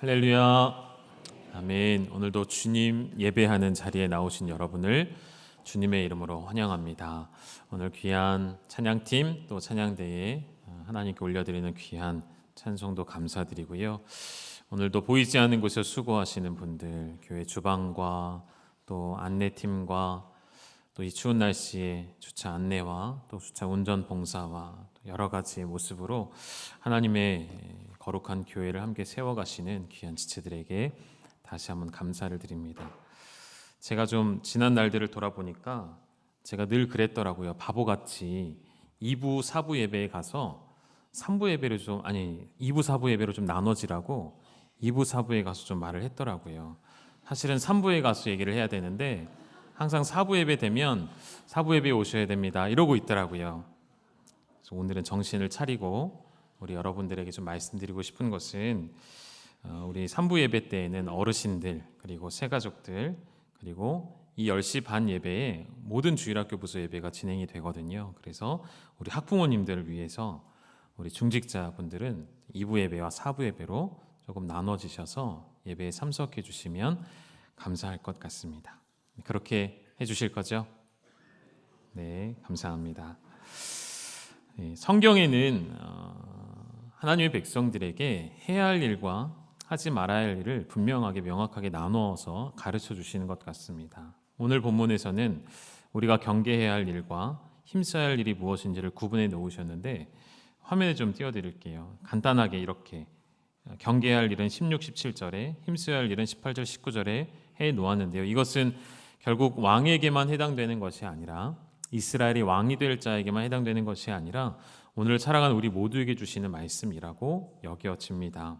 할렐루야. 아멘. 오늘도 주님 예배하는 자리에 나오신 여러분을 주님의 이름으로 환영합니다. 오늘 귀한 찬양팀 또 찬양대에 하나님께 올려드리는 귀한 찬송도 감사드리고요. 오늘도 보이지 않는 곳에서 수고하시는 분들, 교회 주방과 또 안내팀과 또 이 추운 날씨에 주차 안내와 또 주차 운전 봉사와 여러 가지의 모습으로 하나님의 거룩한 교회를 함께 세워가시는 귀한 지체들에게 다시 한번 감사를 드립니다. 제가 좀 지난 날들을 돌아보니까 제가 늘 그랬더라고요. 바보같이 2부, 4부 예배에 가서 3부 예배를 2부, 4부 예배로 좀 나눠지라고 2부, 4부에 가서 좀 말을 했더라고요. 사실은 3부에 가서 얘기를 해야 되는데 항상 4부 예배 되면 4부 예배에 오셔야 됩니다 이러고 있더라고요. 그래서 오늘은 정신을 차리고 우리 여러분들에게 좀 말씀드리고 싶은 것은 우리 3부 예배 때에는 어르신들 그리고 새가족들 그리고 이 10시 반 예배에 모든 주일학교 부서 예배가 진행이 되거든요. 그래서 우리 학부모님들을 위해서 우리 중직자분들은 2부 예배와 4부 예배로 조금 나눠지셔서 예배에 참석해 주시면 감사할 것 같습니다. 그렇게 해주실 거죠? 네, 감사합니다. 성경에는 하나님의 백성들에게 해야 할 일과 하지 말아야 할 일을 분명하게 명확하게 나누어서 가르쳐 주시는 것 같습니다. 오늘 본문에서는 우리가 경계해야 할 일과 힘써야 할 일이 무엇인지를 구분해 놓으셨는데 화면에 좀 띄워드릴게요. 간단하게 이렇게 경계해야 할 일은 16, 17절에 힘써야 할 일은 18절, 19절에 해 놓았는데요. 이것은 결국 왕에게만 해당되는 것이 아니라 이스라엘이 왕이 될 자에게만 해당되는 것이 아니라 오늘 살아가는 우리 모두에게 주시는 말씀이라고 여겨집니다.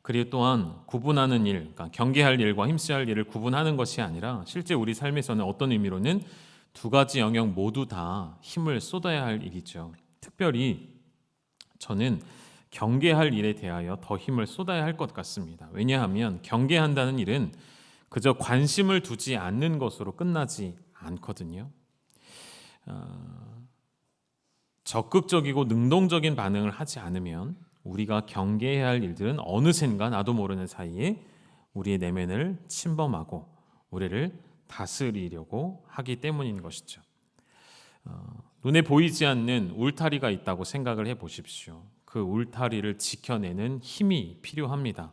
그리고 또한 구분하는 일, 그러니까 경계할 일과 힘써야 할 일을 구분하는 것이 아니라 실제 우리 삶에서는 어떤 의미로는 두 가지 영역 모두 다 힘을 쏟아야 할 일이죠. 특별히 저는 경계할 일에 대하여 더 힘을 쏟아야 할 것 같습니다. 왜냐하면 경계한다는 일은 그저 관심을 두지 않는 것으로 끝나지 않거든요. 적극적이고 능동적인 반응을 하지 않으면 우리가 경계해야 할 일들은 어느샌가 나도 모르는 사이에 우리의 내면을 침범하고 우리를 다스리려고 하기 때문인 것이죠. 눈에 보이지 않는 울타리가 있다고 생각을 해보십시오. 그 울타리를 지켜내는 힘이 필요합니다.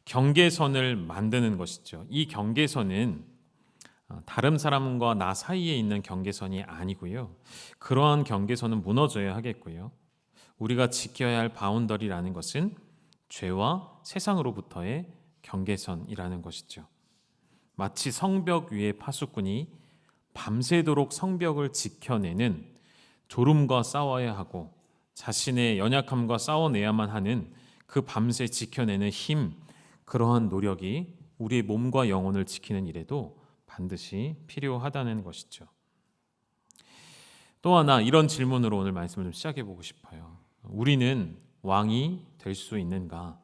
경계선을 만드는 것이죠. 이 경계선은 다른 사람과 나 사이에 있는 경계선이 아니고요. 그러한 경계선은 무너져야 하겠고요. 우리가 지켜야 할 바운더리라는 것은 죄와 세상으로부터의 경계선이라는 것이죠. 마치 성벽 위의 파수꾼이 밤새도록 성벽을 지켜내는 졸음과 싸워야 하고 자신의 연약함과 싸워내야만 하는 그 밤새 지켜내는 힘, 그러한 노력이 우리의 몸과 영혼을 지키는 일에도 반드시 필요하다는 것이죠. 또 하나 이런 질문으로 오늘 말씀을 좀 시작해 보고 싶어요. 우리는 왕이 될 수 있는가?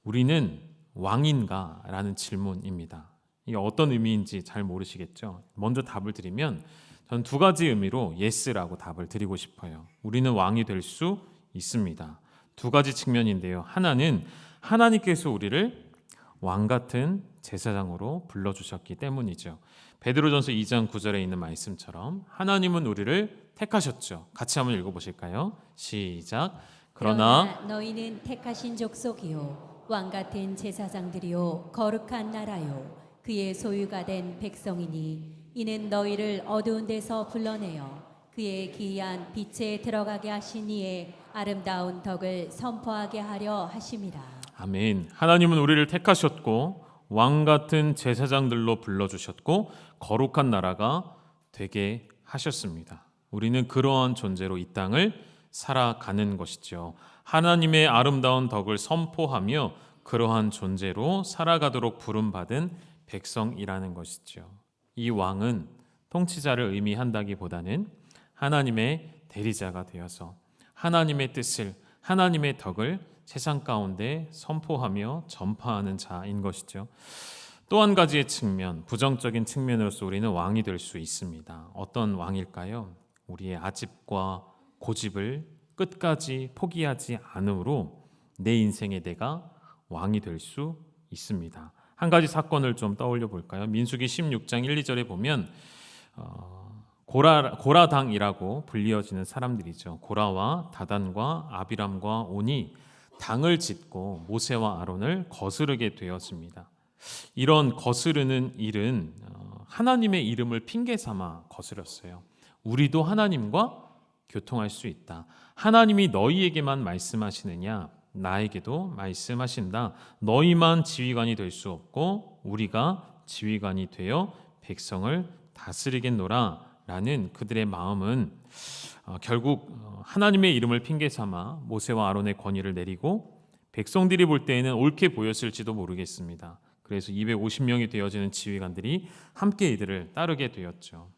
우리는 왕인가? 라는 질문입니다. 이게 어떤 의미인지 잘 모르시겠죠? 먼저 답을 드리면 저는 두 가지 의미로 yes라고 답을 드리고 싶어요. 우리는 왕이 될 수 있습니다. 두 가지 측면인데요. 하나는 하나님께서 우리를 왕 같은 제사장으로 불러주셨기 때문이죠. 베드로전서 2장 9절에 있는 말씀처럼 하나님은 우리를 택하셨죠. 같이 한번 읽어보실까요? 시작. 그러나 너희는 택하신 족속이요 왕 같은 제사장들이요 거룩한 나라요 그의 소유가 된 백성이니 이는 너희를 어두운 데서 불러내어 그의 기이한 빛에 들어가게 하신 이의 아름다운 덕을 선포하게 하려 하심이라. 아멘. 하나님은 우리를 택하셨고 왕 같은 제사장들로 불러주셨고 거룩한 나라가 되게 하셨습니다. 우리는 그러한 존재로 이 땅을 살아가는 것이죠. 하나님의 아름다운 덕을 선포하며 그러한 존재로 살아가도록 부름받은 백성이라는 것이죠. 이 왕은 통치자를 의미한다기보다는 하나님의 대리자가 되어서 하나님의 뜻을, 하나님의 덕을 세상 가운데 선포하며 전파하는 자인 것이죠. 또 한 가지의 측면, 부정적인 측면으로서 우리는 왕이 될 수 있습니다. 어떤 왕일까요? 우리의 아집과 고집을 끝까지 포기하지 않으므로 내 인생에 내가 왕이 될 수 있습니다. 한 가지 사건을 좀 떠올려 볼까요? 민수기 16장 1, 2절에 보면 고라당이라고 불리어지는 사람들이죠. 고라와 다단과 아비람과 온이 당을 짓고 모세와 아론을 거스르게 되었습니다. 이런 거스르는 일은 하나님의 이름을 핑계 삼아 거스렸어요. 우리도 하나님과 교통할 수 있다. 하나님이 너희에게만 말씀하시느냐? 나에게도 말씀하신다. 너희만 지휘관이 될 수 없고 우리가 지휘관이 되어 백성을 다스리겠노라 라는 그들의 마음은 결국 하나님의 이름을 핑계 삼아 모세와 아론의 권위를 내리고 백성들이 볼 때에는 옳게 보였을지도 모르겠습니다. 그래서 250명이 되어지는 지휘관들이 함께 이들을 따르게 되었죠.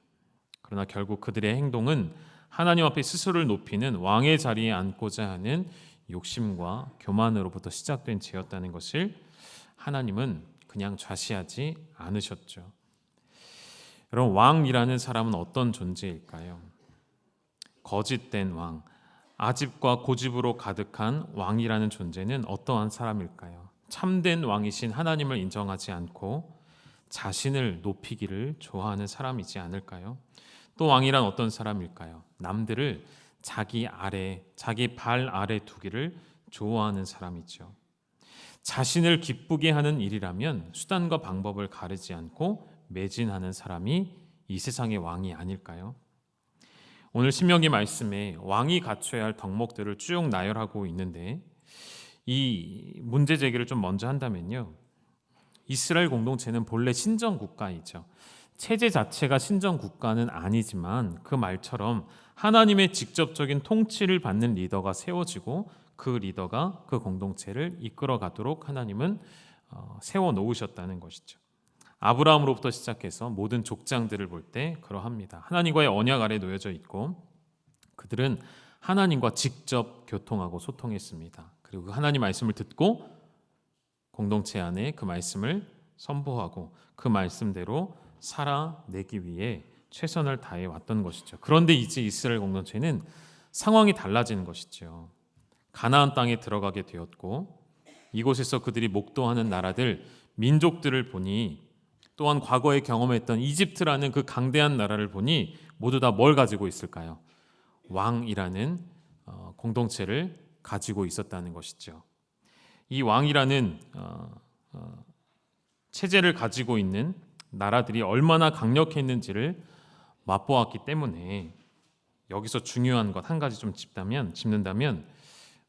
그러나 결국 그들의 행동은 하나님 앞에 스스로를 높이는 왕의 자리에 앉고자 하는 욕심과 교만으로부터 시작된 죄였다는 것을 하나님은 그냥 좌시하지 않으셨죠. 여러분, 왕이라는 사람은 어떤 존재일까요? 거짓된 왕, 아집과 고집으로 가득한 왕이라는 존재는 어떠한 사람일까요? 참된 왕이신 하나님을 인정하지 않고 자신을 높이기를 좋아하는 사람이지 않을까요? 또 왕이란 어떤 사람일까요? 남들을 자기 발 아래 두기를 좋아하는 사람이죠. 자신을 기쁘게 하는 일이라면 수단과 방법을 가르지 않고 매진하는 사람이 이 세상의 왕이 아닐까요? 오늘 신명기 말씀에 왕이 갖춰야 할 덕목들을 쭉 나열하고 있는데 이 문제 제기를 좀 먼저 한다면요. 이스라엘 공동체는 본래 신정 국가이죠. 체제 자체가 신정 국가는 아니지만 그 말처럼 하나님의 직접적인 통치를 받는 리더가 세워지고 그 리더가 그 공동체를 이끌어 가도록 하나님은 세워 놓으셨다는 것이죠. 아브라함으로부터 시작해서 모든 족장들을 볼 때 그러합니다. 하나님과의 언약 아래 놓여져 있고 그들은 하나님과 직접 교통하고 소통했습니다. 그리고 하나님 말씀을 듣고 공동체 안에 그 말씀을 선포하고 그 말씀대로 살아내기 위해 최선을 다해 왔던 것이죠. 그런데 이제 이스라엘 공동체는 상황이 달라지는 것이죠. 가나안 땅에 들어가게 되었고 이곳에서 그들이 목도하는 나라들, 민족들을 보니 또한 과거에 경험했던 이집트라는 그 강대한 나라를 보니 모두 다 뭘 가지고 있을까요? 왕이라는 공동체를 가지고 있었다는 것이죠. 이 왕이라는 체제를 가지고 있는 나라들이 얼마나 강력했는지를 맛보았기 때문에 여기서 중요한 것 한 가지 좀 짚는다면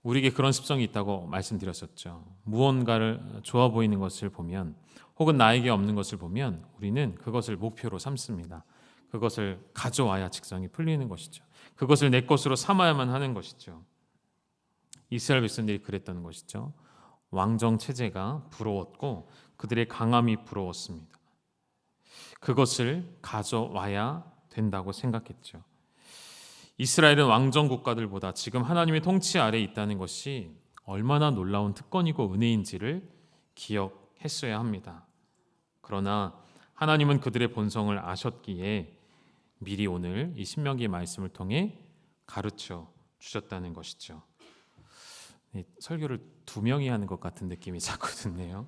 우리에게 그런 습성이 있다고 말씀드렸었죠. 무언가를 좋아 보이는 것을 보면 혹은 나에게 없는 것을 보면 우리는 그것을 목표로 삼습니다. 그것을 가져와야 직성이 풀리는 것이죠. 그것을 내 것으로 삼아야만 하는 것이죠. 이스라엘 백성들이 그랬다는 것이죠. 왕정 체제가 부러웠고 그들의 강함이 부러웠습니다. 그것을 가져와야 된다고 생각했죠. 이스라엘은 왕정 국가들보다 지금 하나님의 통치 아래에 있다는 것이 얼마나 놀라운 특권이고 은혜인지를 기억했어야 합니다. 그러나 하나님은 그들의 본성을 아셨기에 미리 오늘 이 신명기 말씀을 통해 가르쳐 주셨다는 것이죠. 설교를 두 명이 하는 것 같은 느낌이 자꾸 드네요.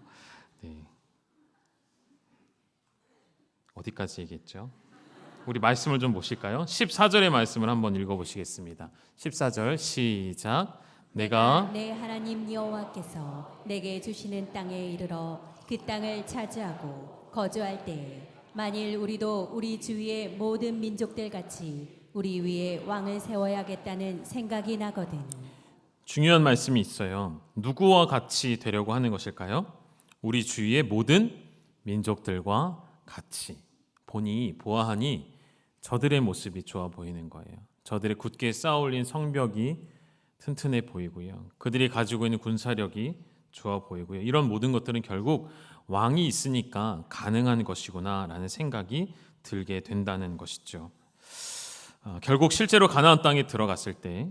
네. 어디까지 얘기했죠? 우리 말씀을 좀 보실까요? 14절의 말씀을 한번 읽어보시겠습니다. 14절 시작. 내가 내 하나님 여호와께서 내게 주시는 땅에 이르러 그 땅을 차지하고 거주할 때에 만일 우리도 우리 주위의 모든 민족들 같이 우리 위에 왕을 세워야겠다는 생각이 나거든. 중요한 말씀이 있어요. 누구와 같이 되려고 하는 것일까요? 우리 주위의 모든 민족들과 같이. 보아하니 저들의 모습이 좋아 보이는 거예요. 저들의 굳게 쌓아올린 성벽이 튼튼해 보이고요. 그들이 가지고 있는 군사력이 좋아 보이고요. 이런 모든 것들은 결국 왕이 있으니까 가능한 것이구나라는 생각이 들게 된다는 것이죠. 결국 실제로 가나안 땅에 들어갔을 때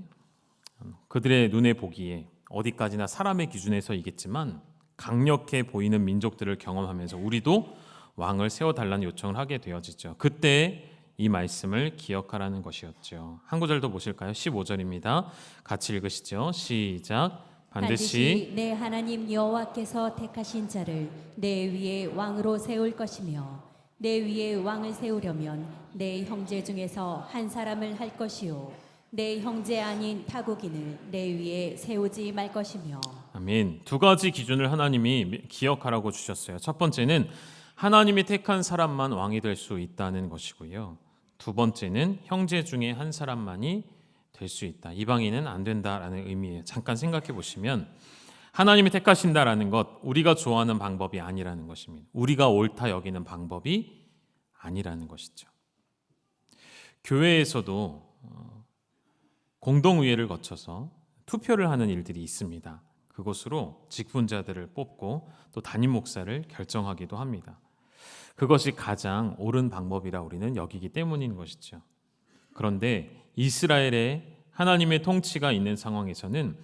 그들의 눈에 보기에 어디까지나 사람의 기준에서이겠지만 강력해 보이는 민족들을 경험하면서 우리도 왕을 세워달라는 요청을 하게 되어지죠. 그때 이 말씀을 기억하라는 것이었죠. 한 구절 더 보실까요? 15절입니다. 같이 읽으시죠. 시작. 반드시 내 하나님 여호와께서 택하신 자를 내 위에 왕으로 세울 것이며 내 위에 왕을 세우려면 내 형제 중에서 한 사람을 할 것이요 내 형제 아닌 타국인을 내 위에 세우지 말 것이며. 아멘. 두 가지 기준을 하나님이 기억하라고 주셨어요. 첫 번째는 하나님이 택한 사람만 왕이 될 수 있다는 것이고요. 두 번째는 형제 중에 한 사람만이 될 수 있다. 이방인은 안 된다라는 의미예요. 잠깐 생각해 보시면 하나님이 택하신다라는 것, 우리가 좋아하는 방법이 아니라는 것입니다. 우리가 옳다 여기는 방법이 아니라는 것이죠. 교회에서도 공동의회를 거쳐서 투표를 하는 일들이 있습니다. 그곳으로 직분자들을 뽑고 또 담임 목사를 결정하기도 합니다. 그것이 가장 옳은 방법이라 우리는 여기기 때문인 것이죠. 그런데 이스라엘에 하나님의 통치가 있는 상황에서는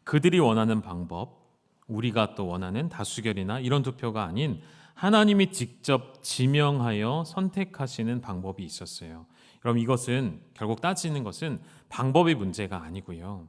그들이 원하는 방법, 우리가 또 원하는 다수결이나 이런 투표가 아닌 하나님이 직접 지명하여 선택하시는 방법이 있었어요. 그럼 이것은 결국 따지는 것은 방법의 문제가 아니고요.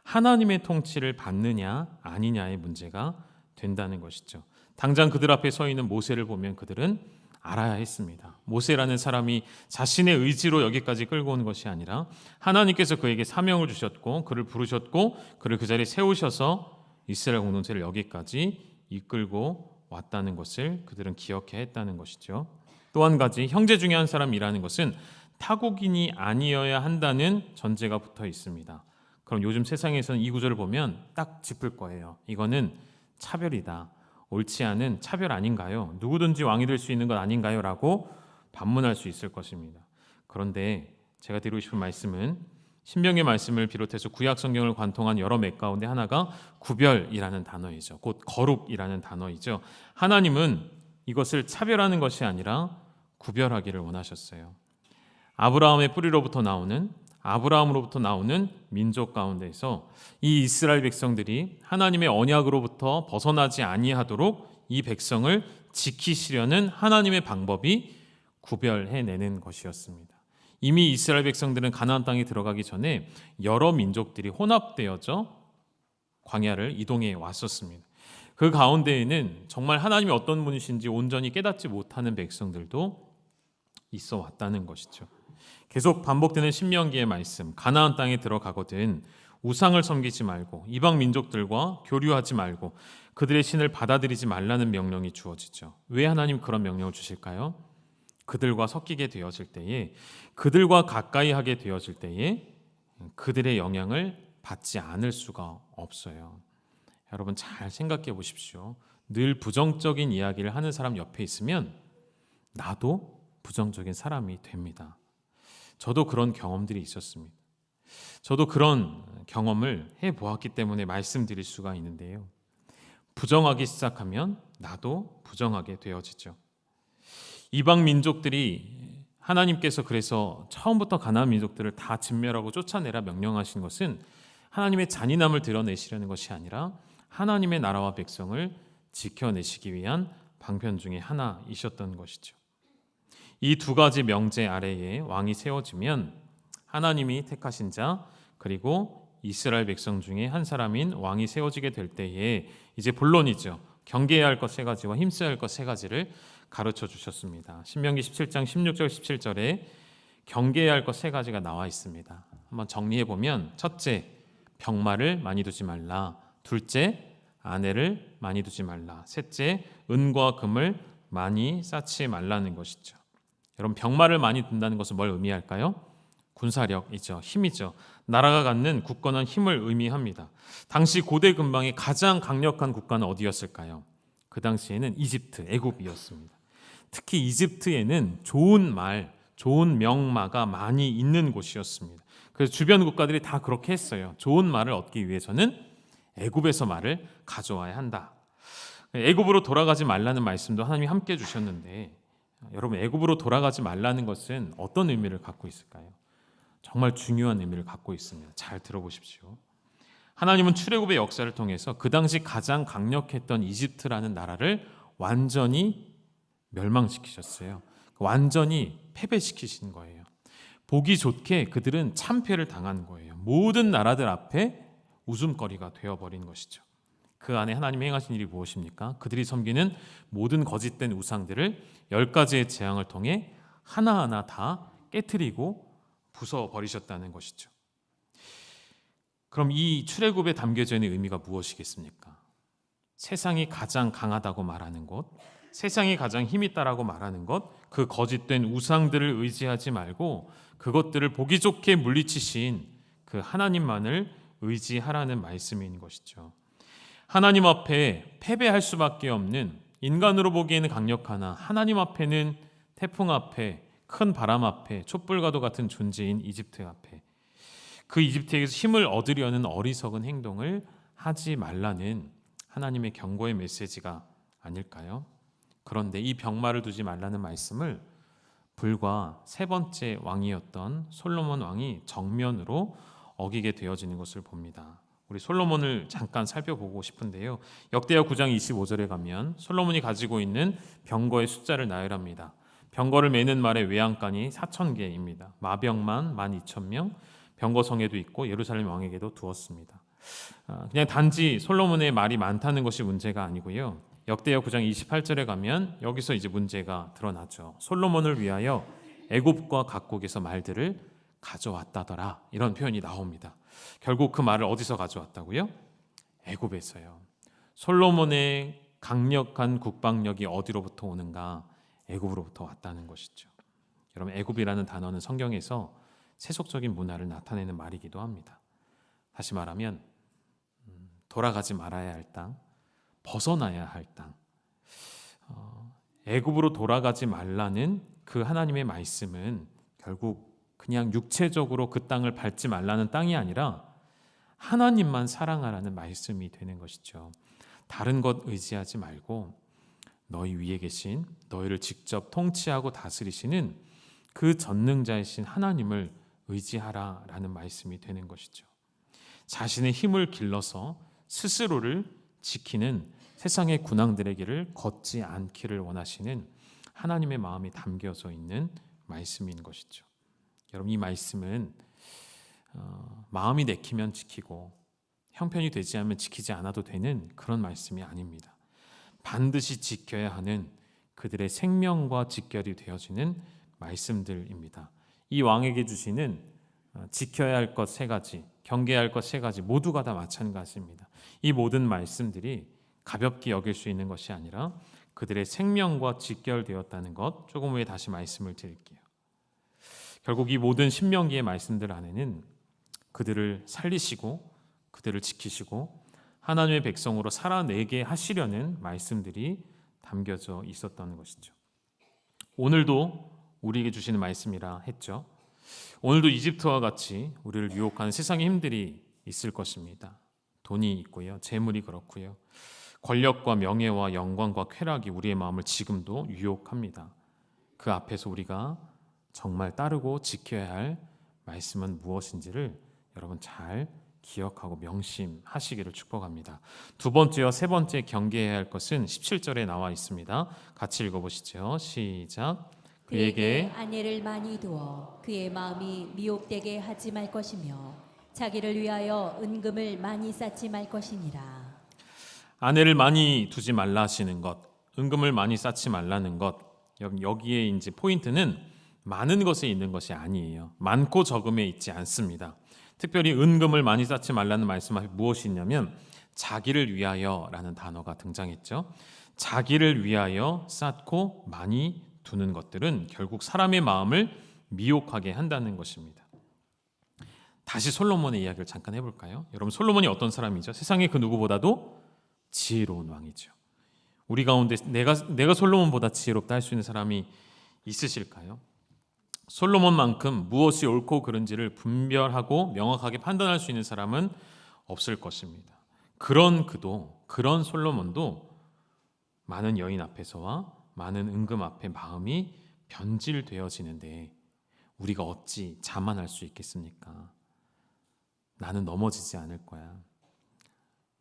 하나님의 통치를 받느냐 아니냐의 문제가 된다는 것이죠. 당장 그들 앞에 서 있는 모세를 보면 그들은 알아야 했습니다. 모세라는 사람이 자신의 의지로 여기까지 끌고 온 것이 아니라 하나님께서 그에게 사명을 주셨고 그를 부르셨고 그를 그 자리에 세우셔서 이스라엘 공동체를 여기까지 이끌고 왔다는 것을 그들은 기억해야 했다는 것이죠. 또 한 가지, 형제 중에 한 사람이라는 것은 타국인이 아니어야 한다는 전제가 붙어 있습니다. 그럼 요즘 세상에서는 이 구절을 보면 딱 짚을 거예요. 이거는 차별이다. 옳지 않은 차별 아닌가요? 누구든지 왕이 될 수 있는 것 아닌가요? 라고 반문할 수 있을 것입니다. 그런데 제가 드리고 싶은 말씀은 신명의 말씀을 비롯해서 구약 성경을 관통한 여러 맥 가운데 하나가 구별이라는 단어이죠. 곧 거룩이라는 단어이죠. 하나님은 이것을 차별하는 것이 아니라 구별하기를 원하셨어요. 아브라함으로부터 나오는 민족 가운데서 이 이스라엘 백성들이 하나님의 언약으로부터 벗어나지 아니하도록 이 백성을 지키시려는 하나님의 방법이 구별해내는 것이었습니다. 이미 이스라엘 백성들은 가나안 땅에 들어가기 전에 여러 민족들이 혼합되어져 광야를 이동해 왔었습니다. 그 가운데에는 정말 하나님이 어떤 분이신지 온전히 깨닫지 못하는 백성들도 있어 왔다는 것이죠. 계속 반복되는 신명기의 말씀, 가나안 땅에 들어가거든 우상을 섬기지 말고 이방 민족들과 교류하지 말고 그들의 신을 받아들이지 말라는 명령이 주어지죠. 왜 하나님 그런 명령을 주실까요? 그들과 섞이게 되어질 때에, 그들과 가까이 하게 되어질 때에 그들의 영향을 받지 않을 수가 없어요. 여러분 잘 생각해 보십시오. 늘 부정적인 이야기를 하는 사람 옆에 있으면 나도 부정적인 사람이 됩니다. 저도 그런 경험들이 있었습니다. 저도 그런 경험을 해보았기 때문에 말씀드릴 수가 있는데요. 부정하기 시작하면 나도 부정하게 되어지죠. 이방 민족들이 하나님께서 그래서 처음부터 가나안 민족들을 다 진멸하고 쫓아내라 명령하신 것은 하나님의 잔인함을 드러내시려는 것이 아니라 하나님의 나라와 백성을 지켜내시기 위한 방편 중에 하나이셨던 것이죠. 이 두 가지 명제 아래에 왕이 세워지면 하나님이 택하신 자 그리고 이스라엘 백성 중에 한 사람인 왕이 세워지게 될 때에 이제 본론이죠. 경계해야 할 것 세 가지와 힘써야 할 것 세 가지를 가르쳐 주셨습니다. 신명기 17장 16절 17절에 경계해야 할 것 세 가지가 나와 있습니다. 한번 정리해 보면 첫째, 병마를 많이 두지 말라. 둘째, 아내를 많이 두지 말라. 셋째, 은과 금을 많이 쌓지 말라는 것이죠. 여러분 병마를 많이 둔다는 것은 뭘 의미할까요? 군사력이죠. 힘이죠. 나라가 갖는 굳건한 힘을 의미합니다. 당시 고대 근방의 가장 강력한 국가는 어디였을까요? 그 당시에는 이집트, 애굽이었습니다. 특히 이집트에는 좋은 말, 좋은 명마가 많이 있는 곳이었습니다. 그래서 주변 국가들이 다 그렇게 했어요. 좋은 말을 얻기 위해서는 애굽에서 말을 가져와야 한다. 애굽으로 돌아가지 말라는 말씀도 하나님이 함께 주셨는데 여러분 애굽으로 돌아가지 말라는 것은 어떤 의미를 갖고 있을까요? 정말 중요한 의미를 갖고 있습니다. 잘 들어보십시오. 하나님은 출애굽의 역사를 통해서 그 당시 가장 강력했던 이집트라는 나라를 완전히 멸망시키셨어요. 완전히 패배시키신 거예요. 보기 좋게 그들은 참패를 당한 거예요. 모든 나라들 앞에 웃음거리가 되어버린 것이죠. 그 안에 하나님이 행하신 일이 무엇입니까? 그들이 섬기는 모든 거짓된 우상들을 10가지의 재앙을 통해 하나하나 다 깨트리고 부숴버리셨다는 것이죠. 그럼 이 출애굽에 담겨져 있는 의미가 무엇이겠습니까? 세상이 가장 강하다고 말하는 것, 세상이 가장 힘이 있다라고 말하는 것, 그 거짓된 우상들을 의지하지 말고 그것들을 보기 좋게 물리치신 그 하나님만을 의지하라는 말씀인 것이죠. 하나님 앞에 패배할 수밖에 없는, 인간으로 보기에는 강력하나 하나님 앞에는 태풍 앞에, 큰 바람 앞에, 촛불과도 같은 존재인 이집트 앞에, 그 이집트에게서 힘을 얻으려는 어리석은 행동을 하지 말라는 하나님의 경고의 메시지가 아닐까요? 그런데 이 병마를 두지 말라는 말씀을 불과 3번째 왕이었던 솔로몬 왕이 정면으로 어기게 되어지는 것을 봅니다. 우리 솔로몬을 잠깐 살펴보고 싶은데요. 역대하 9장 25절에 가면 솔로몬이 가지고 있는 병거의 숫자를 나열합니다. 병거를 매는 말의 외양간이 4,000개입니다. 마병만 12,000명, 병거성에도 있고 예루살렘 왕에게도 두었습니다. 그냥 단지 솔로몬의 말이 많다는 것이 문제가 아니고요. 역대하 9장 28절에 가면 여기서 이제 문제가 드러나죠. 솔로몬을 위하여 애굽과 각국에서 말들을 가져왔다더라, 이런 표현이 나옵니다. 결국 그 말을 어디서 가져왔다고요? 애굽에서요. 솔로몬의 강력한 국방력이 어디로부터 오는가? 애굽으로부터 왔다는 것이죠. 여러분, 애굽이라는 단어는 성경에서 세속적인 문화를 나타내는 말이기도 합니다. 다시 말하면 돌아가지 말아야 할 땅, 벗어나야 할 땅, 애굽으로 돌아가지 말라는 그 하나님의 말씀은 결국 그냥 육체적으로 그 땅을 밟지 말라는 땅이 아니라 하나님만 사랑하라는 말씀이 되는 것이죠. 다른 것 의지하지 말고 너희 위에 계신, 너희를 직접 통치하고 다스리시는 그 전능자이신 하나님을 의지하라라는 말씀이 되는 것이죠. 자신의 힘을 길러서 스스로를 지키는 세상의 군왕들의 길을 걷지 않기를 원하시는 하나님의 마음이 담겨져 있는 말씀인 것이죠. 여러분, 이 말씀은 마음이 내키면 지키고 형편이 되지 않으면 지키지 않아도 되는 그런 말씀이 아닙니다. 반드시 지켜야 하는 그들의 생명과 직결이 되어지는 말씀들입니다. 이 왕에게 주시는 지켜야 할 것 3가지, 경계해야 할 것 3가지 모두가 다 마찬가지입니다. 이 모든 말씀들이 가볍게 여길 수 있는 것이 아니라 그들의 생명과 직결되었다는 것, 조금 후에 다시 말씀을 드릴게요. 결국 이 모든 신명기의 말씀들 안에는 그들을 살리시고 그들을 지키시고 하나님의 백성으로 살아내게 하시려는 말씀들이 담겨져 있었다는 것이죠. 오늘도 우리에게 주시는 말씀이라 했죠. 오늘도 이집트와 같이 우리를 유혹하는 세상의 힘들이 있을 것입니다. 돈이 있고요, 재물이 그렇고요, 권력과 명예와 영광과 쾌락이 우리의 마음을 지금도 유혹합니다. 그 앞에서 우리가 정말 따르고 지켜야 할 말씀은 무엇인지를 여러분 잘 기억하고 명심하시기를 축복합니다. 2번째와 3번째 경계해야 할 것은 17절에 나와 있습니다. 같이 읽어보시죠. 시작. 그에게 아내를 많이 두어 그의 마음이 미혹되게 하지 말 것이며 자기를 위하여 은금을 많이 쌓지 말 것이니라. 아내를 많이 두지 말라 하시는 것, 은금을 많이 쌓지 말라는 것, 여기에 이제 포인트는 많은 것에 있는 것이 아니에요. 많고 적음에 있지 않습니다. 특별히 은금을 많이 쌓지 말라는 말씀 앞에 무엇이 있냐면 자기를 위하여라는 단어가 등장했죠. 자기를 위하여 쌓고 많이 두는 것들은 결국 사람의 마음을 미혹하게 한다는 것입니다. 다시 솔로몬의 이야기를 잠깐 해볼까요? 여러분, 솔로몬이 어떤 사람이죠? 세상의 그 누구보다도 지혜로운 왕이죠. 우리 가운데 내가 솔로몬보다 지혜롭다 할 수 있는 사람이 있으실까요? 솔로몬만큼 무엇이 옳고 그른지를 분별하고 명확하게 판단할 수 있는 사람은 없을 것입니다. 그런 솔로몬도 많은 여인 앞에서와 많은 은금 앞에 마음이 변질되어지는데 우리가 어찌 자만할 수 있겠습니까? 나는 넘어지지 않을 거야,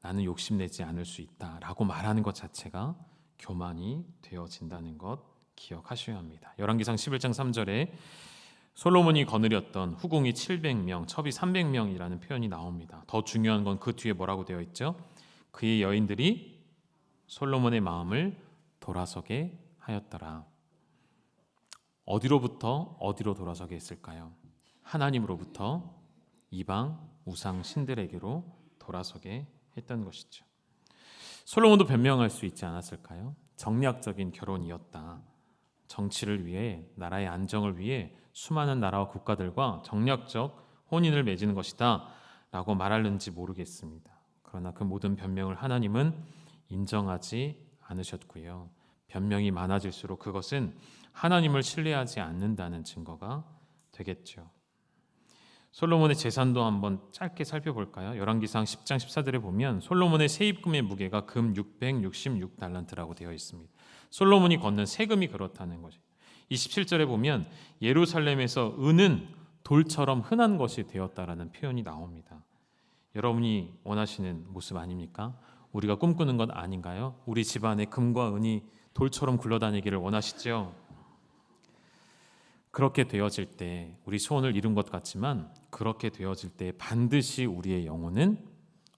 나는 욕심내지 않을 수 있다 라고 말하는 것 자체가 교만이 되어진다는 것 기억하셔야 합니다. 열왕기상 11장 3절에 솔로몬이 거느렸던 후궁이 700명, 첩이 300명이라는 표현이 나옵니다. 더 중요한 건 그 뒤에 뭐라고 되어 있죠? 그의 여인들이 솔로몬의 마음을 돌아서게 하였더라. 어디로부터 어디로 돌아서게 했을까요? 하나님으로부터 이방 우상 신들에게로 돌아서게 했던 것이죠. 솔로몬도 변명할 수 있지 않았을까요? 정략적인 결혼이었다. 정치를 위해, 나라의 안정을 위해 수많은 나라와 국가들과 정략적 혼인을 맺는 것이다 라고 말하는지 모르겠습니다. 그러나 그 모든 변명을 하나님은 인정하지 않으셨고요. 변명이 많아질수록 그것은 하나님을 신뢰하지 않는다는 증거가 되겠죠. 솔로몬의 재산도 한번 짧게 살펴볼까요? 열왕기상 10장 14절에 보면 솔로몬의 세입금의 무게가 금 666달란트라고 되어 있습니다. 솔로몬이 걷는 세금이 그렇다는 거죠. 27절에 보면 예루살렘에서 은은 돌처럼 흔한 것이 되었다라는 표현이 나옵니다. 여러분이 원하시는 모습 아닙니까? 우리가 꿈꾸는 것 아닌가요? 우리 집안에 금과 은이 돌처럼 굴러다니기를 원하시죠? 그렇게 되어질 때 우리 소원을 이룬 것 같지만 그렇게 되어질 때 반드시 우리의 영혼은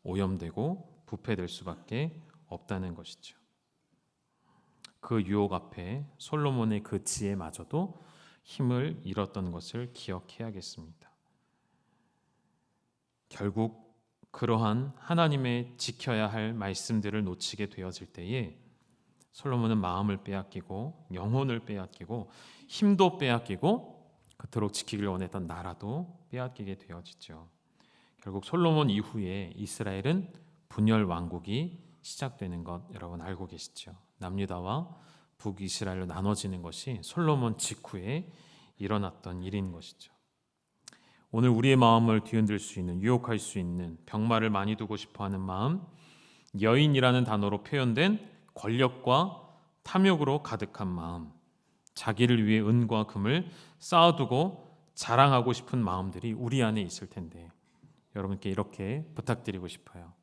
오염되고 부패될 수밖에 없다는 것이죠. 그 유혹 앞에 솔로몬의 그 지혜마저도 힘을 잃었던 것을 기억해야겠습니다. 결국 그러한 하나님의 지켜야 할 말씀들을 놓치게 되어질 때에 솔로몬은 마음을 빼앗기고 영혼을 빼앗기고 힘도 빼앗기고 그토록 지키기를 원했던 나라도 빼앗기게 되어지죠. 결국 솔로몬 이후에 이스라엘은 분열 왕국이 시작되는 것 여러분 알고 계시죠? 남유다와 북이스라엘로 나눠지는 것이 솔로몬 직후에 일어났던 일인 것이죠. 오늘 우리의 마음을 뒤흔들 수 있는, 유혹할 수 있는, 병마를 많이 두고 싶어하는 마음, 여인이라는 단어로 표현된 권력과 탐욕으로 가득한 마음, 자기를 위해 은과 금을 쌓아두고 자랑하고 싶은 마음들이 우리 안에 있을 텐데 여러분께 이렇게 부탁드리고 싶어요.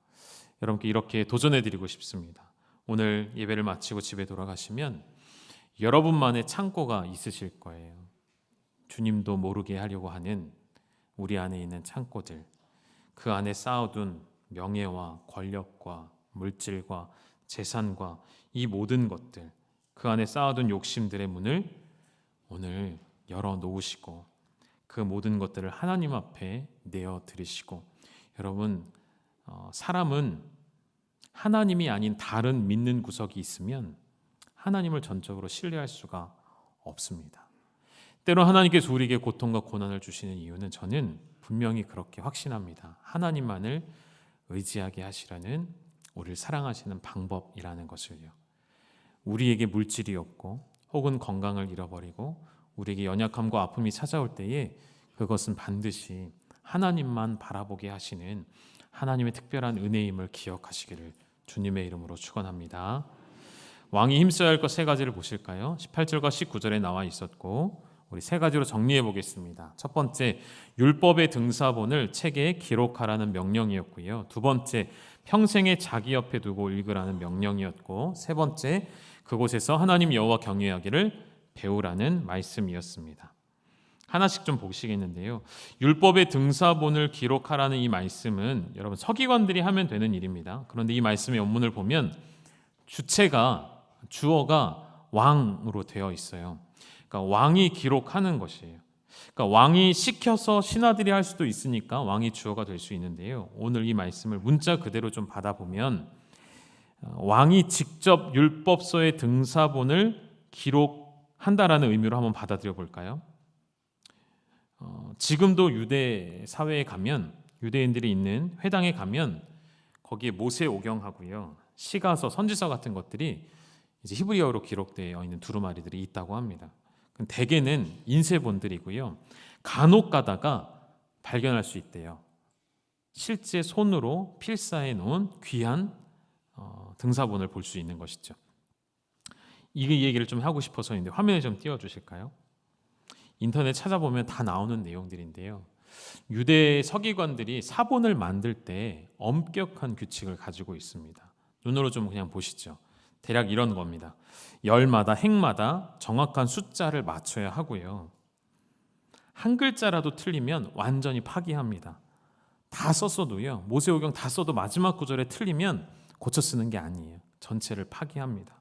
여러분께 이렇게 도전해드리고 싶습니다. 오늘 예배를 마치고 집에 돌아가시면 여러분만의 창고가 있으실 거예요. 주님도 모르게 하려고 하는 우리 안에 있는 창고들, 그 안에 쌓아둔 명예와 권력과 물질과 재산과 이 모든 것들, 그 안에 쌓아둔 욕심들의 문을 오늘 열어놓으시고 그 모든 것들을 하나님 앞에 내어드리시고, 여러분 사람은 하나님이 아닌 다른 믿는 구석이 있으면 하나님을 전적으로 신뢰할 수가 없습니다. 때로 하나님께서 우리에게 고통과 고난을 주시는 이유는 저는 분명히 그렇게 확신합니다. 하나님만을 의지하게 하시라는, 우리를 사랑하시는 방법이라는 것을요. 우리에게 물질이 없고 혹은 건강을 잃어버리고 우리에게 연약함과 아픔이 찾아올 때에 그것은 반드시 하나님만 바라보게 하시는 하나님의 특별한 은혜임을 기억하시기를 주님의 이름으로 축원합니다. 왕이 힘써야 할 것 세 가지를 보실까요? 18절과 19절에 나와 있었고 우리 세 가지로 정리해 보겠습니다. 첫 번째, 율법의 등사본을 책에 기록하라는 명령이었고요. 두 번째, 평생에 자기 옆에 두고 읽으라는 명령이었고, 세 번째, 그곳에서 하나님 여호와 경외하기를 배우라는 말씀이었습니다. 하나씩 좀 보시겠는데요. 율법의 등사본을 기록하라는 이 말씀은 여러분 서기관들이 하면 되는 일입니다. 그런데 이 말씀의 원문을 보면 주어가 왕으로 되어 있어요. 그러니까 왕이 기록하는 것이에요. 그러니까 왕이 시켜서 신하들이 할 수도 있으니까 왕이 주어가 될 수 있는데요. 오늘 이 말씀을 문자 그대로 좀 받아보면 왕이 직접 율법서의 등사본을 기록한다라는 의미로 한번 받아들여 볼까요? 지금도 유대 사회에 가면, 유대인들이 있는 회당에 가면 거기에 모세오경하고요, 시가서, 선지서 같은 것들이 이제 히브리어로 기록되어 있는 두루마리들이 있다고 합니다. 대개는 인쇄본들이고요. 간혹 가다가 발견할 수 있대요. 실제 손으로 필사해 놓은 귀한 등사본을 볼 수 있는 것이죠. 이 얘기를 좀 하고 싶어서인데 화면에 좀 띄워주실까요? 인터넷 찾아보면 다 나오는 내용들인데요. 유대 서기관들이 사본을 만들 때 엄격한 규칙을 가지고 있습니다. 눈으로 좀 그냥 보시죠. 대략 이런 겁니다. 열마다, 행마다 정확한 숫자를 맞춰야 하고요. 한 글자라도 틀리면 완전히 파기합니다. 다 썼어도요. 모세오경 다 써도 마지막 구절에 틀리면 고쳐 쓰는 게 아니에요. 전체를 파기합니다.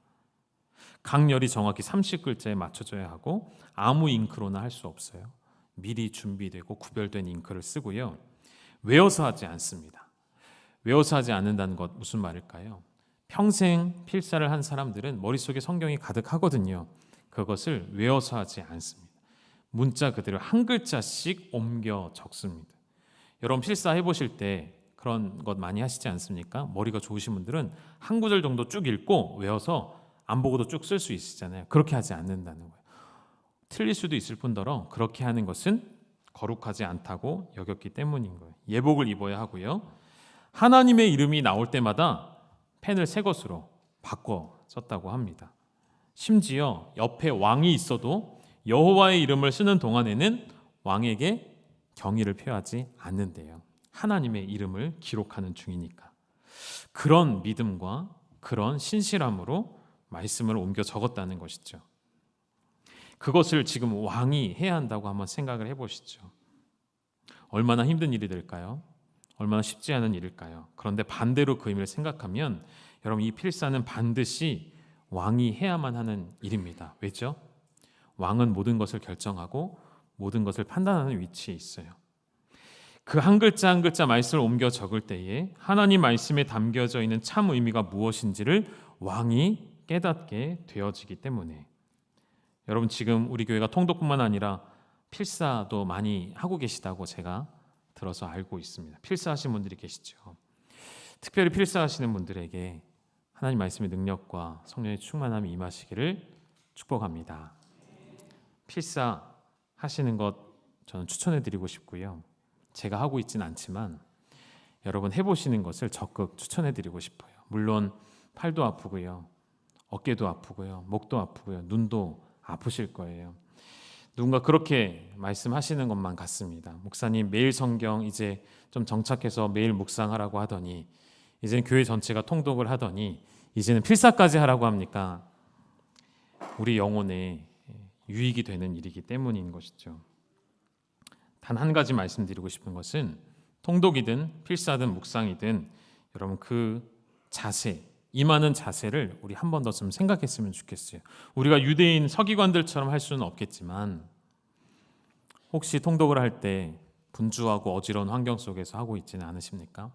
강렬이 정확히 30글자에 맞춰져야 하고 아무 잉크로나 할 수 없어요. 미리 준비되고 구별된 잉크를 쓰고요. 외워서 하지 않습니다. 외워서 하지 않는다는 것 무슨 말일까요? 평생 필사를 한 사람들은 머릿속에 성경이 가득하거든요. 그것을 외워서 하지 않습니다. 문자 그대로 한 글자씩 옮겨 적습니다. 여러분 필사 해보실 때 그런 것 많이 하시지 않습니까? 머리가 좋으신 분들은 한 구절 정도 쭉 읽고 외워서 안 보고도 쭉 쓸 수 있으잖아요. 그렇게 하지 않는다는 거예요. 틀릴 수도 있을 뿐더러 그렇게 하는 것은 거룩하지 않다고 여겼기 때문인 거예요. 예복을 입어야 하고요. 하나님의 이름이 나올 때마다 펜을 새 것으로 바꿔 썼다고 합니다. 심지어 옆에 왕이 있어도 여호와의 이름을 쓰는 동안에는 왕에게 경의를 표하지 않는데요. 하나님의 이름을 기록하는 중이니까. 그런 믿음과 그런 신실함으로 말씀을 옮겨 적었다는 것이죠. 그것을 지금 왕이 해야 한다고 한번 생각을 해보시죠. 얼마나 힘든 일이 될까요? 얼마나 쉽지 않은 일일까요? 그런데 반대로 그 의미를 생각하면 여러분 이 필사는 반드시 왕이 해야만 하는 일입니다. 왜죠? 왕은 모든 것을 결정하고 모든 것을 판단하는 위치에 있어요. 그 한 글자 한 글자 말씀을 옮겨 적을 때에 하나님 말씀에 담겨져 있는 참 의미가 무엇인지를 왕이 깨닫게 되어지기 때문에 여러분 지금 우리 교회가 통독뿐만 아니라 필사도 많이 하고 계시다고 제가 들어서 알고 있습니다. 필사하신 분들이 계시죠. 특별히 필사하시는 분들에게 하나님 말씀의 능력과 성령의 충만함이 임하시기를 축복합니다. 필사하시는 것 저는 추천해드리고 싶고요. 제가 하고 있지는 않지만 여러분 해보시는 것을 적극 추천해드리고 싶어요. 물론 팔도 아프고요. 어깨도 아프고요. 목도 아프고요. 눈도 아프실 거예요. 누군가 그렇게 말씀하시는 것만 같습니다. 목사님 매일 성경 이제 좀 정착해서 매일 묵상하라고 하더니 이제는 교회 전체가 통독을 하더니 이제는 필사까지 하라고 합니까? 우리 영혼에 유익이 되는 일이기 때문인 것이죠. 단 한 가지 말씀드리고 싶은 것은 통독이든 필사든 묵상이든 여러분 그 자세, 임하는 자세를 우리 한 번 더 좀 생각했으면 좋겠어요. 우리가 유대인 서기관들처럼 할 수는 없겠지만 혹시 통독을 할 때 분주하고 어지러운 환경 속에서 하고 있지는 않으십니까?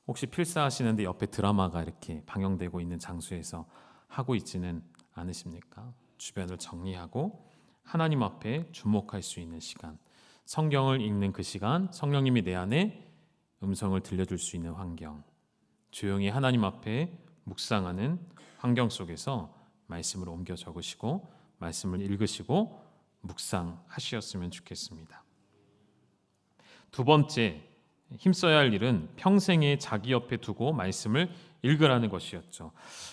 혹시 필사하시는데 옆에 드라마가 이렇게 방영되고 있는 장소에서 하고 있지는 않으십니까? 주변을 정리하고 하나님 앞에 주목할 수 있는 시간, 성경을 읽는 그 시간, 성령님이 내 안에 음성을 들려줄 수 있는 환경, 조용히 하나님 앞에 묵상하는 환경 속에서 말씀을 옮겨 적으시고 말씀을 읽으시고 묵상하셨으면 좋겠습니다. 두 번째, 힘써야 할 일은 평생에 자기 옆에 두고 말씀을 읽으라는 것이었죠.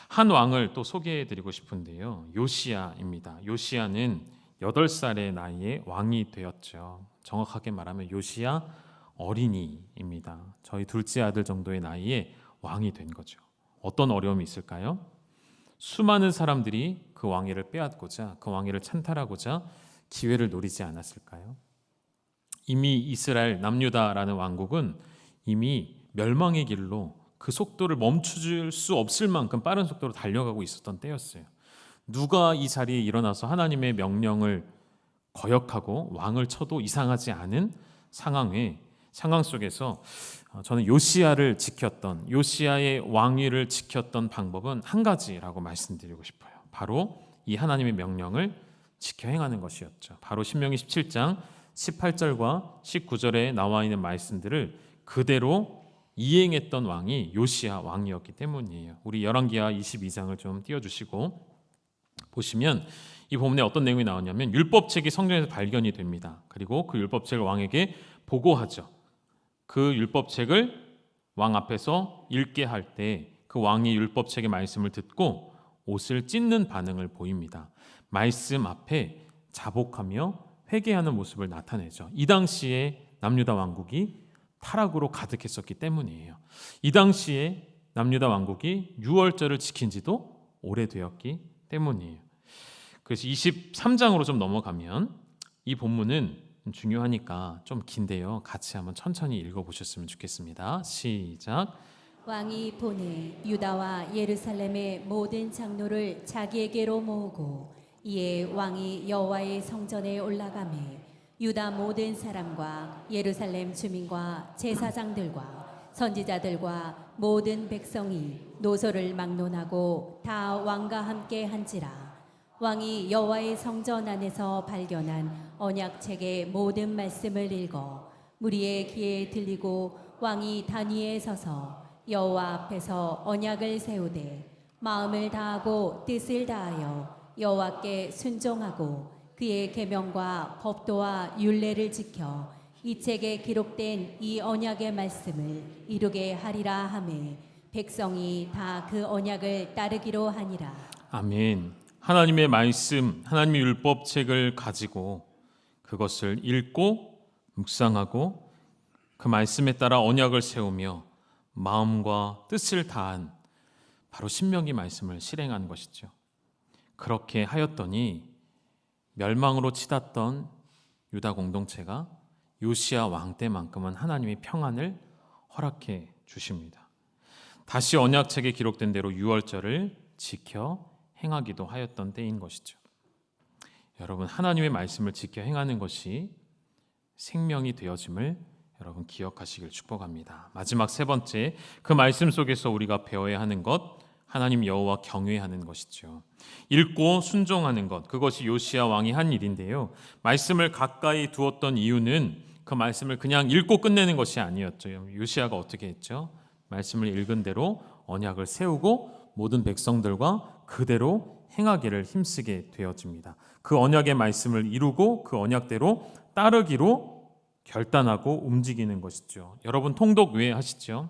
한 왕을 또 소개해드리고 싶은데요. 요시야입니다. 요시야는 8살의 나이에 왕이 되었죠. 정확하게 말하면 요시야 어린이입니다. 저희 둘째 아들 정도의 나이에 왕이 된 거죠. 어떤 어려움이 있을까요? 수많은 사람들이 그 왕위를 빼앗고자 그 왕위를 찬탈하고자 기회를 노리지 않았을까요? 이미 이스라엘 남유다라는 왕국은 이미 멸망의 길로 그 속도를 멈춰줄 수 없을 만큼 빠른 속도로 달려가고 있었던 때였어요. 누가 이 자리에 일어나서 하나님의 명령을 거역하고 왕을 쳐도 이상하지 않은 상황 속에서 저는 요시야를 지켰던 요시야의 왕위를 지켰던 방법은 한 가지라고 말씀드리고 싶어요. 바로 이 하나님의 명령을 지켜 행하는 것이었죠. 바로 신명기 17장 18절과 19절에 나와 있는 말씀들을 그대로 이행했던 왕이 요시야 왕이었기 때문이에요. 우리 열왕기하 22장을 좀 띄워주시고 보시면 이 본문에 어떤 내용이 나오냐면 율법책이 성경에서 발견이 됩니다. 그리고 그 율법책을 왕에게 보고하죠. 그 율법책을 왕 앞에서 읽게 할 때 그 왕이 율법책의 말씀을 듣고 옷을 찢는 반응을 보입니다. 말씀 앞에 자복하며 회개하는 모습을 나타내죠. 이 당시에 남유다 왕국이 타락으로 가득했었기 때문이에요. 이 당시에 남유다 왕국이 유월절을 지킨 지도 오래되었기 때문이에요. 그래서 23장으로 좀 넘어가면 이 본문은 좀 중요하니까 좀 긴데요. 같이 한번 천천히 읽어보셨으면 좋겠습니다. 시작. 왕이 보내 유다와 예루살렘의 모든 장로를 자기에게로 모으고 이에 왕이 여호와의 성전에 올라가매 유다 모든 사람과 예루살렘 주민과 제사장들과 선지자들과 모든 백성이 노소를 막론하고 다 왕과 함께 한지라. 왕이 여호와의 성전 안에서 발견한 언약책의 모든 말씀을 읽어 무리의 귀에 들리고 왕이 단위에 서서 여호와 앞에서 언약을 세우되 마음을 다하고 뜻을 다하여 여호와께 순종하고 그의 계명과 법도와 율례를 지켜 이 책에 기록된 이 언약의 말씀을 이루게 하리라 하매 백성이 다 그 언약을 따르기로 하니라. 아멘. 하나님의 말씀, 하나님의 율법책을 가지고 그것을 읽고 묵상하고 그 말씀에 따라 언약을 세우며 마음과 뜻을 다한 바로 신명기 말씀을 실행한 것이죠. 그렇게 하였더니 멸망으로 치닫던 유다 공동체가 요시야 왕 때만큼은 하나님이 평안을 허락해 주십니다. 다시 언약책에 기록된 대로 유월절을 지켜 행하기도 하였던 때인 것이죠. 여러분, 하나님의 말씀을 지켜 행하는 것이 생명이 되어짐을 여러분 기억하시길 축복합니다. 마지막 세 번째, 그 말씀 속에서 우리가 배워야 하는 것, 하나님 여호와 경외하는 것이죠. 읽고 순종하는 것, 그것이 요시야 왕이 한 일인데요. 말씀을 가까이 두었던 이유는 그 말씀을 그냥 읽고 끝내는 것이 아니었죠. 요시야가 어떻게 했죠? 말씀을 읽은 대로 언약을 세우고 모든 백성들과 그대로 행하기를 힘쓰게 되어집니다. 그 언약의 말씀을 이루고 그 언약대로 따르기로 결단하고 움직이는 것이죠. 여러분, 통독 왜 하시죠?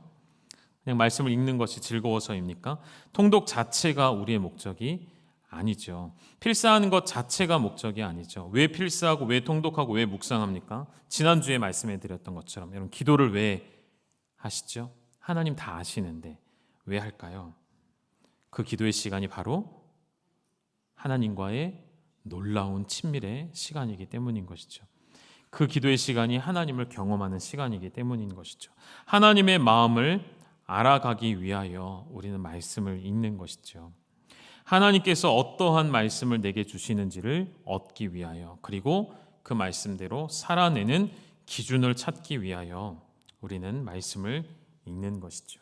그냥 말씀을 읽는 것이 즐거워서입니까? 통독 자체가 우리의 목적이 아니죠. 필사하는 것 자체가 목적이 아니죠. 왜 필사하고 왜 통독하고 왜 묵상합니까? 지난주에 말씀해 드렸던 것처럼 여러분, 기도를 왜 하시죠? 하나님 다 아시는데 왜 할까요? 그 기도의 시간이 바로 하나님과의 놀라운 친밀의 시간이기 때문인 것이죠. 그 기도의 시간이 하나님을 경험하는 시간이기 때문인 것이죠. 하나님의 마음을 알아가기 위하여 우리는 말씀을 읽는 것이죠. 하나님께서 어떠한 말씀을 내게 주시는지를 얻기 위하여, 그리고 그 말씀대로 살아내는 기준을 찾기 위하여 우리는 말씀을 읽는 것이죠.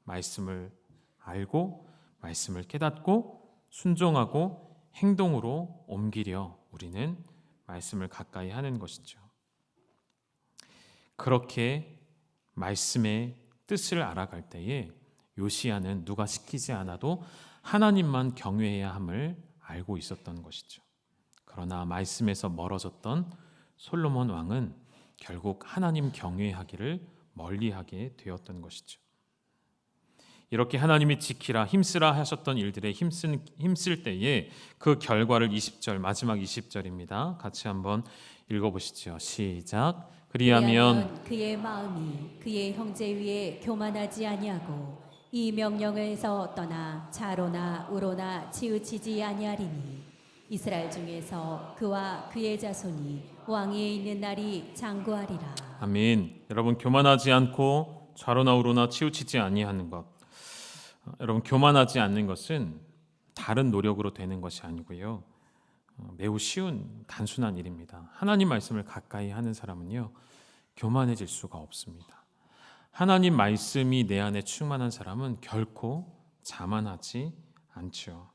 말씀을 알고 말씀을 깨닫고 순종하고 행동으로 옮기려 우리는 말씀을 가까이 하는 것이죠. 그렇게 말씀의 뜻을 알아갈 때에 요시야는 누가 시키지 않아도 하나님만 경외해야 함을 알고 있었던 것이죠. 그러나 말씀에서 멀어졌던 솔로몬 왕은 결국 하나님 경외하기를 멀리하게 되었던 것이죠. 이렇게 하나님이 지키라 힘쓰라 하셨던 일들에 힘쓸 때에 그 결과를 20절 마지막 20절입니다. 같이 한번 읽어보시죠. 시작. 그리하면 그의 마음이 그의 형제 위에 교만하지 아니하고 이 명령에서 떠나 좌로나 우로나 치우치지 아니하리니 이스라엘 중에서 그와 그의 자손이 왕위에 있는 날이 장구하리라. 아멘. 여러분, 교만하지 않고 좌로나 우로나 치우치지 아니하는 것. 여러분, 교만하지 않는 것은 다른 노력으로 되는 것이 아니고요. 매우 쉬운 단순한 일입니다. 하나님 말씀을 가까이 하는 사람은요, 교만해질 수가 없습니다. 하나님 말씀이 내 안에 충만한 사람은 결코 자만하지 않죠.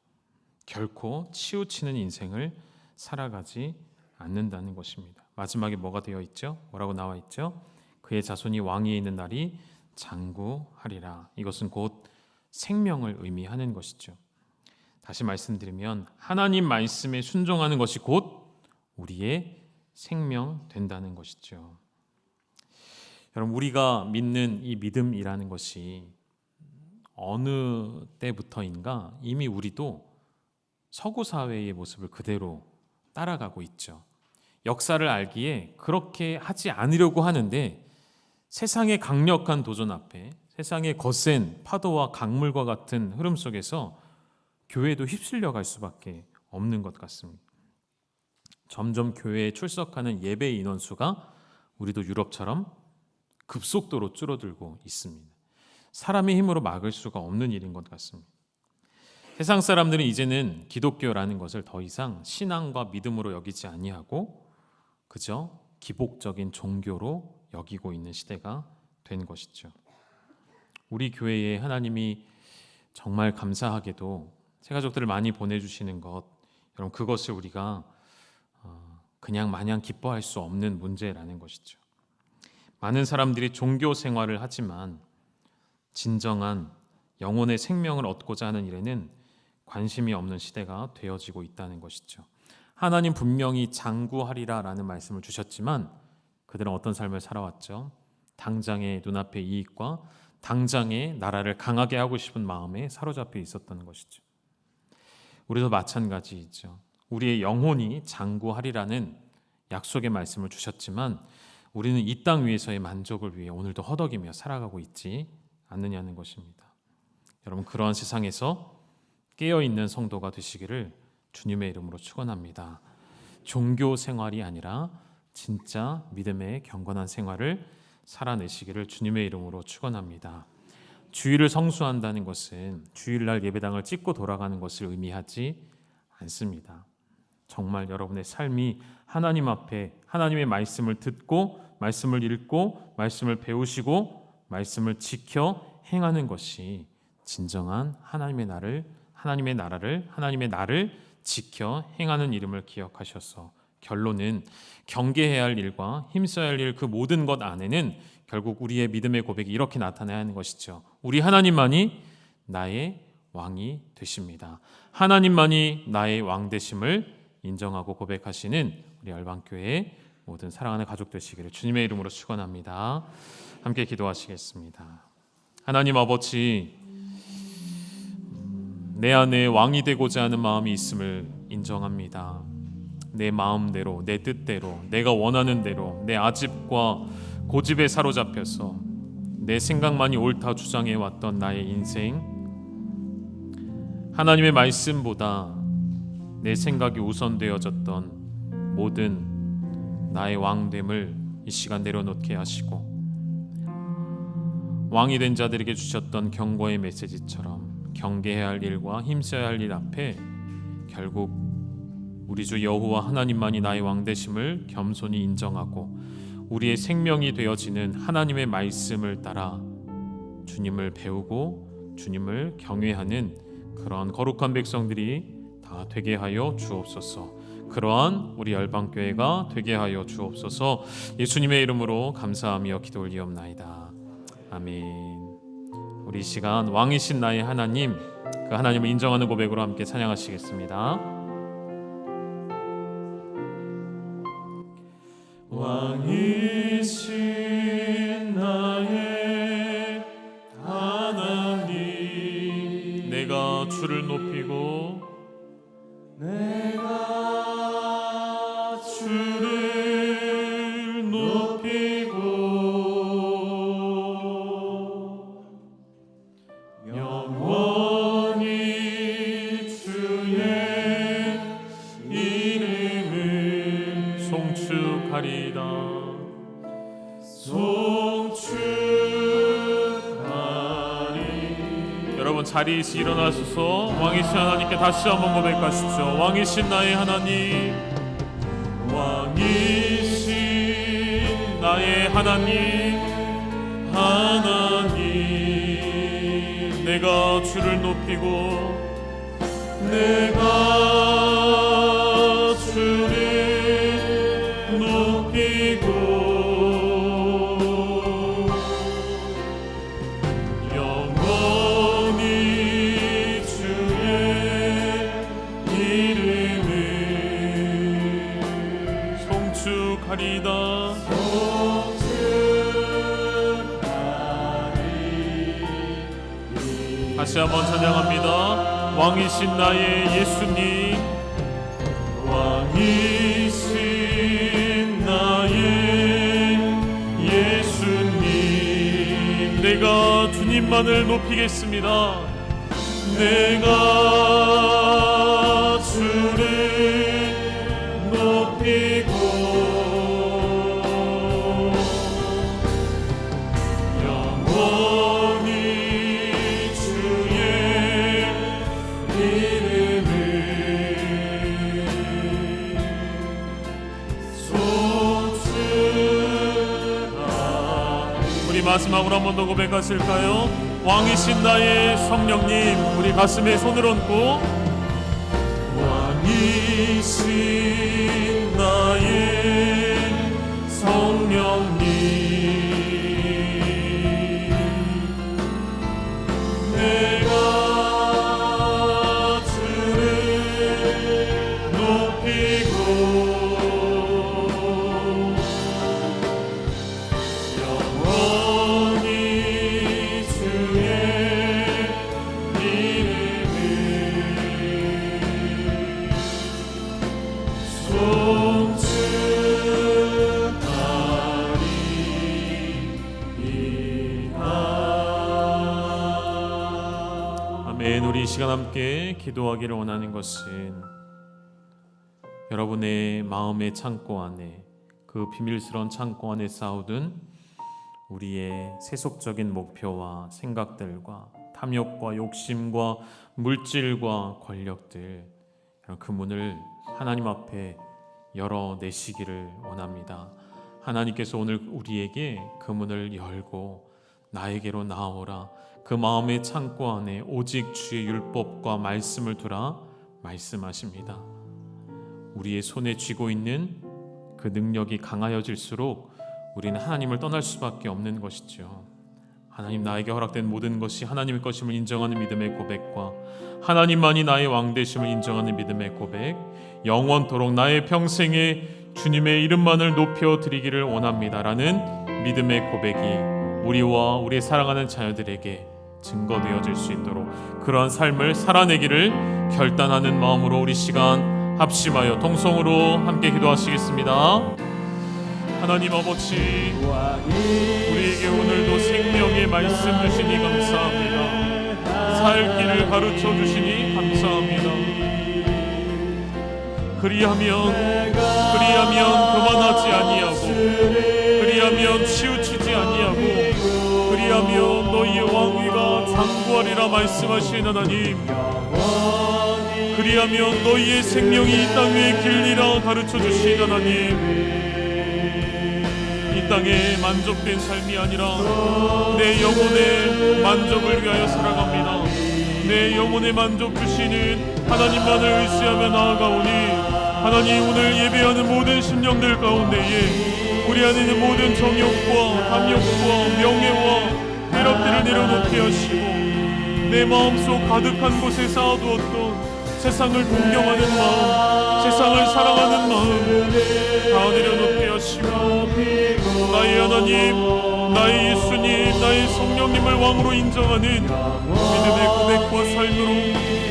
결코 치우치는 인생을 살아가지 않는다는 것입니다. 마지막에 뭐가 되어 있죠? 뭐라고 나와 있죠? 그의 자손이 왕위에 있는 날이 장구하리라. 이것은 곧 생명을 의미하는 것이죠. 다시 말씀드리면 하나님 말씀에 순종하는 것이 곧 우리의 생명 된다는 것이죠. 여러분, 우리가 믿는 이 믿음이라는 것이 어느 때부터인가 이미 우리도 서구 사회의 모습을 그대로 따라가고 있죠. 역사를 알기에 그렇게 하지 않으려고 하는데 세상의 강력한 도전 앞에, 세상의 거센 파도와 강물과 같은 흐름 속에서 교회도 휩쓸려 갈 수밖에 없는 것 같습니다. 점점 교회에 출석하는 예배 인원수가 우리도 유럽처럼 급속도로 줄어들고 있습니다. 사람의 힘으로 막을 수가 없는 일인 것 같습니다. 세상 사람들은 이제는 기독교라는 것을 더 이상 신앙과 믿음으로 여기지 아니하고 그저 기복적인 종교로 여기고 있는 시대가 된 것이죠. 우리 교회에 하나님이 정말 감사하게도 새가족들을 많이 보내주시는 것, 여러분 그것을 우리가 그냥 마냥 기뻐할 수 없는 문제라는 것이죠. 많은 사람들이 종교 생활을 하지만 진정한 영혼의 생명을 얻고자 하는 일에는 관심이 없는 시대가 되어지고 있다는 것이죠. 하나님 분명히 장구하리라라는 말씀을 주셨지만 그들은 어떤 삶을 살아왔죠? 당장의 눈앞의 이익과 당장의 나라를 강하게 하고 싶은 마음에 사로잡혀 있었던 것이죠. 우리도 마찬가지이죠. 우리의 영혼이 장구하리라는 약속의 말씀을 주셨지만 우리는 이 땅 위에서의 만족을 위해 오늘도 허덕이며 살아가고 있지 않느냐는 것입니다. 여러분 그러한 세상에서 깨어있는 성도가 되시기를 주님의 이름으로 축원합니다. 종교 생활이 아니라 진짜 믿음의 경건한 생활을 살아내시기를 주님의 이름으로 축원합니다. 주일을 성수한다는 것은 주일날 예배당을 찍고 돌아가는 것을 의미하지 않습니다. 정말 여러분의 삶이 하나님 앞에 하나님의 말씀을 듣고 말씀을 읽고 말씀을 배우시고 말씀을 지켜 행하는 것이 진정한 하나님의 나라를 지켜 행하는 이름을 기억하셔서 결론은 경계해야 할 일과 힘써야 할 일 그 모든 것 안에는 결국 우리의 믿음의 고백이 이렇게 나타나야 하는 것이죠. 우리 하나님만이 나의 왕이 되십니다. 하나님만이 나의 왕 되심을 인정하고 고백하시는 우리 열방교회의 모든 사랑하는 가족 되시기를 주님의 이름으로 축원합니다. 함께 기도하시겠습니다. 하나님 아버지, 내 안에 왕이 되고자 하는 마음이 있음을 인정합니다. 내 마음대로, 내 뜻대로, 내가 원하는 대로, 내 아집과 고집에 사로잡혀서 내 생각만이 옳다 주장해왔던 나의 인생, 하나님의 말씀보다 내 생각이 우선되어졌던 모든 나의 왕됨을 이 시간 내려놓게 하시고 왕이 된 자들에게 주셨던 경고의 메시지처럼 경계해야 할 일과 힘써야 할 일 앞에 결국 우리 주 여호와 하나님만이 나의 왕 되심을 겸손히 인정하고 우리의 생명이 되어지는 하나님의 말씀을 따라 주님을 배우고 주님을 경외하는 그런 거룩한 백성들이 다 되게 하여 주옵소서. 그러한 우리 열방교회가 되게 하여 주옵소서. 예수님의 이름으로 감사하며 기도 올리옵나이다. 아멘. 우리 시간 왕이신 나의 하나님, 그 하나님을 인정하는 고백으로 함께 찬양하시겠습니다. 왕이신 나의 하나님, 내가 주를 높이고 내가 주를 높이고 영원히 주의 이름을 송축하리다. 여러분 자리에서 일어나셔서 왕이신 하나님께 다시 한번 고백하십시오. 왕이신 나의 하나님, 왕이신 나의 하나님, 하나님, 내가 주를 높이고 내가 주를 높이고 다시 한번 찬양합니다. 왕이신 나의 예수님, 왕이신 나의 예수님, 내가 주님만을 높이겠습니다. 내가 주를 높이 마지막으로 한 번 더 고백하실까요? 왕이신 나의 성령님, 우리 가슴에 손을 얹고 왕이신 나의 성령님, 내가 주를 높이고 영원히 주의 이름을 송축하리이다. 아멘. 우리 이 시간 함께 기도하기를 원하는 것은 여러분의 마음의 창고 안에, 그 비밀스러운 창고 안에 쌓아둔 우리의 세속적인 목표와 생각들과 탐욕과 욕심과 물질과 권력들, 그 문을 하나님 앞에 열어내시기를 원합니다. 하나님께서 오늘 우리에게 그 문을 열고 나에게로 나오라, 그 마음의 창고 안에 오직 주의 율법과 말씀을 두라 말씀하십니다. 우리의 손에 쥐고 있는 그 능력이 강하여질수록 우리는 하나님을 떠날 수밖에 없는 것이죠. 하나님, 나에게 허락된 모든 것이 하나님의 것임을 인정하는 믿음의 고백과 하나님만이 나의 왕 되심을 인정하는 믿음의 고백, 영원토록 나의 평생에 주님의 이름만을 높여 드리기를 원합니다라는 믿음의 고백이 우리와 우리의 사랑하는 자녀들에게 증거되어질 수 있도록 그러한 삶을 살아내기를 결단하는 마음으로 우리 시간 합심하여 통성으로 함께 기도하시겠습니다. 하나님 아버지, 우리에게 오늘도 생명의 말씀 주시니 감사합니다. 살 길을 가르쳐 주시니 감사합니다. 그리하면 그만하지 아니하고, 그리하면 치우치지 아니하고, 그리하면 너희의 왕위가 장구하리라 말씀하신 하나님, 그리하면 너희의 생명이 이 땅 위에 길리라 가르쳐 주신 하나님, 이 땅에 만족된 삶이 아니라 내 영혼의 만족을 위하여 살아갑니다. 내 영혼의 만족 주시는 하나님만을 의지하며 나아가오니, 하나님, 오늘 예배하는 모든 심령들 가운데에 우리 안에 있는 모든 정욕과 탐욕과 명예와 괴롭들을 내려놓게 하시고, 내 마음속 가득한 곳에 쌓아두었던 세상을 동경하는 마음, 세상을 사랑하는 마음 다 내려놓게 하시고, 나의 하나님, 나의 예수님, 나의 성령님을 왕으로 인정하는 믿음의 고백과 삶으로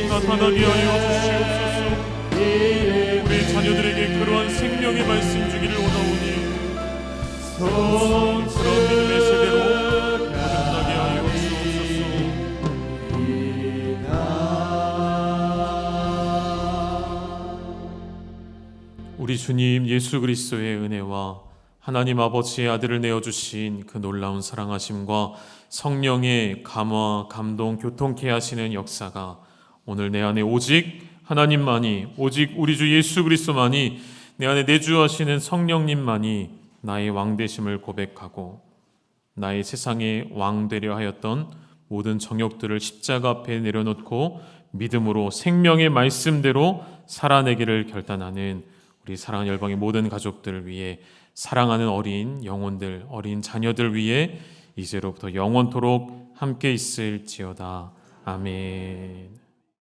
나타나게 하여 주시옵소서. 우리 자녀들에게 그러한 생명의 말씀 주기를 원하오니 그런 믿음의 세대로 거듭나게 하여 주옵소서. 우리 주님 예수 그리스도의 은혜와 하나님 아버지의 아들을 내어주신 그 놀라운 사랑하심과 성령의 감화, 감동, 교통케 하시는 역사가 오늘 내 안에 오직 하나님만이, 오직 우리 주 예수 그리스도만이, 내 안에 내주하시는 성령님만이 나의 왕되심을 고백하고 나의 세상의 왕되려 하였던 모든 정욕들을 십자가 앞에 내려놓고 믿음으로 생명의 말씀대로 살아내기를 결단하는 우리 사랑하는 열방의 모든 가족들을 위해, 사랑하는 어린 영혼들, 어린 자녀들 위해 이제로부터 영원토록 함께 있을지어다. 아멘.